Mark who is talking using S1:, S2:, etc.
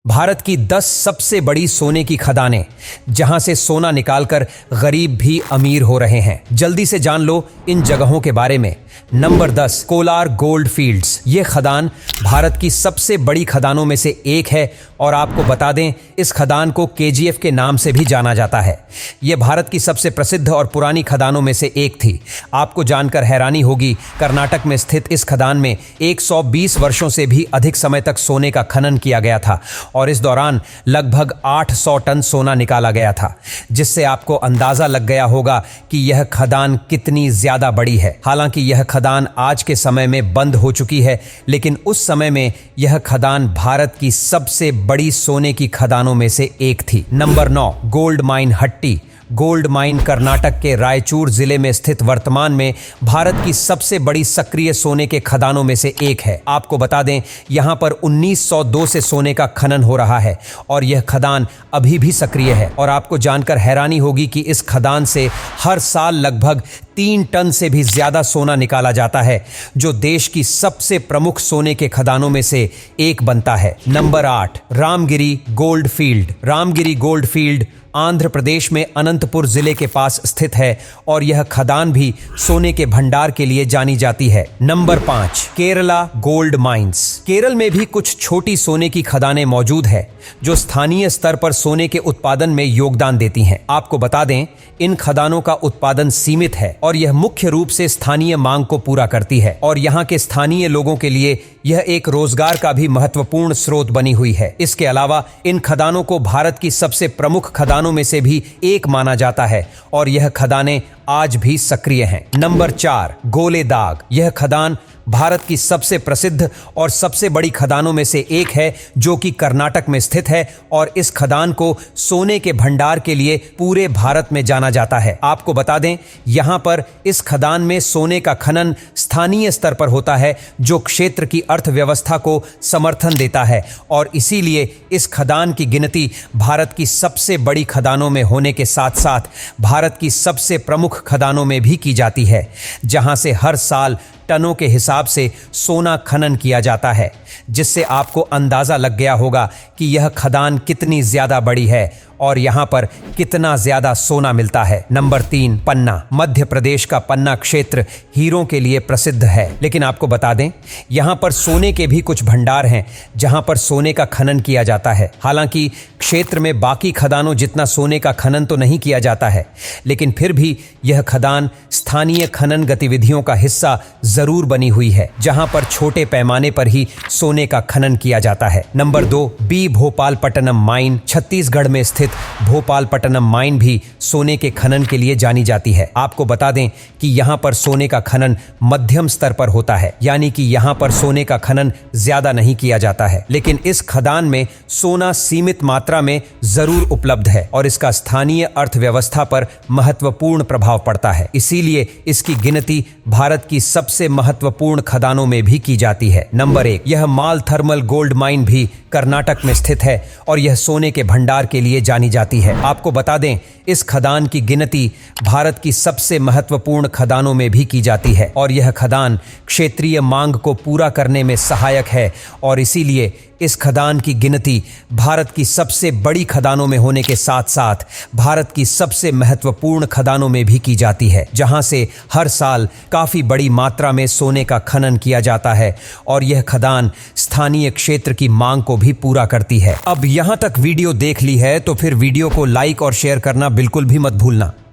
S1: भारत की 10 सबसे बड़ी सोने की खदानें, जहां से सोना निकालकर गरीब भी अमीर हो रहे हैं। जल्दी से जान लो इन जगहों के बारे में। Number 10, Kolar gold fields. ये खदान भारत की सबसे बड़ी खदानों में से एक है और आपको बता दें, इस खदान को केजीएफ के नाम से भी जाना जाता है। यह भारत की सबसे प्रसिद्ध और पुरानी खदानों में से एक थी। आपको जानकर हैरानी होगी, कर्नाटक में स्थित इस खदान में 120 वर्षों से भी अधिक समय तक सोने का खनन किया गया था और इस दौरान लगभग 800 टन सोना निकाला गया था, जिससे आपको अंदाजा लग गया होगा कि यह खदान कितनी ज्यादा बड़ी है। हालांकि यह खदान आज के समय में बंद हो चुकी है, लेकिन उस समय में यह खदान भारत की सबसे बड़ी सोने की खदानों में से एक थी। नंबर 9, गोल्ड माइन हट्टी। गोल्ड माइन कर्नाटक के रायचूर जिले में स्थित वर्तमान में भारत की सबसे बड़ी सक्रिय सोने के खदानों में से एक है। आपको बता दें, यहां पर 1902 से सोने का खनन हो रहा है और यह खदान अभी भी सक्रिय है। और आपको जानकर हैरानी होगी कि इस खदान से हर साल लगभग 3 टन से भी ज्यादा सोना निकाला जाता है, जो देश की सबसे प्रमुख सोने के खदानों में से एक बनता है। Number 8, Ramagiri gold field. Ramagiri gold field Andhra Pradesh में अनंतपुर जिले के पास स्थित है और यह खदान भी सोने के भंडार के लिए जानी जाती है। Number 5, Kerala gold mines. Kerala में भी कुछ छोटी सोने की खदानें मौजूद है जो स्थानीय स्तर पर सोने के उत्पादन में योगदान देती हैं। आपको बता दें, इन खदानों का उत्पादन सीमित है और यह मुख्य रूप से स्थानीय मांग को पूरा करती है और यहाँ के स्थानीय लोगों के लिए यह एक रोजगार का भी महत्वपूर्ण स्रोत बनी हुई है। इसके अलावा इन खदानों को भारत की सबसे प्रमुख खदानों में से भी एक माना जाता है और यह खदानें आज भी सक्रिय हैं। नंबर 4, गोलेदाग। यह खदान भारत की सबसे प्रसिद्ध और सबसे बड़ी खदानों में से एक है जो कि कर्नाटक में स्थित है और इस खदान को सोने के भंडार के लिए पूरे भारत में जाना जाता है। आपको बता दें, यहां पर इस खदान में सोने का खनन स्थानीय स्तर पर होता है, जो क्षेत्र की अर्थव्यवस्था को समर्थन देता है और इसीलिए इस खदान की गिनती भारत की सबसे बड़ी खदानों में होने के साथ साथ भारत की सबसे प्रमुख खदानों में भी की जाती है, जहां से हर साल टनों के हिसाब से सोना खनन किया जाता है, जिससे आपको अंदाजा लग गया होगा कि यह खदान कितनी ज्यादा बड़ी है और यहां पर कितना ज्यादा सोना मिलता है। नंबर 3, पन्ना। मध्य प्रदेश का पन्ना क्षेत्र हीरों के लिए प्रसिद्ध है, लेकिन आपको बता दें, यहां पर सोने के भी कुछ भंडार हैं जहां पर सोने का खनन किया जाता है। हालांकि क्षेत्र में बाकी खदानों जितना सोने का खनन तो नहीं किया जाता है, लेकिन फिर भी यह खदान स्थानीय खनन गतिविधियों का हिस्सा जरूर बनी हुई है, जहां पर छोटे पैमाने पर ही सोने का खनन किया जाता है। Number 2, B Bhopalpatnam mine. Chhattisgarh में स्थित भोपालपट्टनम माइन भी सोने के खनन के लिए जानी जाती है। आपको बता दें कि यहां पर सोने का खनन मध्यम स्तर पर होता है, यानी कि यहां पर सोने का खनन ज्यादा नहीं किया जाता है, लेकिन इस खदान में सोना सीमित मात्रा में जरूर उपलब्ध है और इसका स्थानीय अर्थव्यवस्था पर महत्वपूर्ण प्रभाव पड़ता है। इसीलिए इसकी गिनती भारत की सबसे महत्वपूर्ण खदानों में भी की जाती है। नंबर 1, यह माल थर्मल गोल्ड माइन भी कर्नाटक में स्थित है और यह सोने के भंडार के लिए जानी जाती है। आपको बता दें, इस खदान की गिनती भारत की सबसे महत्वपूर्ण खदानों में भी की जाती है और यह खदान क्षेत्रीय मांग को पूरा करने में सहायक है और इसीलिए इस खदान की गिनती भारत की सबसे बड़ी खदानों में होने के साथ साथ भारत की सबसे महत्वपूर्ण खदानों में भी की जाती है, जहां से हर साल काफी बड़ी मात्रा में सोने का खनन किया जाता है और यह खदान स्थानीय क्षेत्र की मांग को भी पूरा करती है। अब यहां तक वीडियो देख ली है तो फिर वीडियो को लाइक और शेयर करना बिल्कुल भी मत भूलना।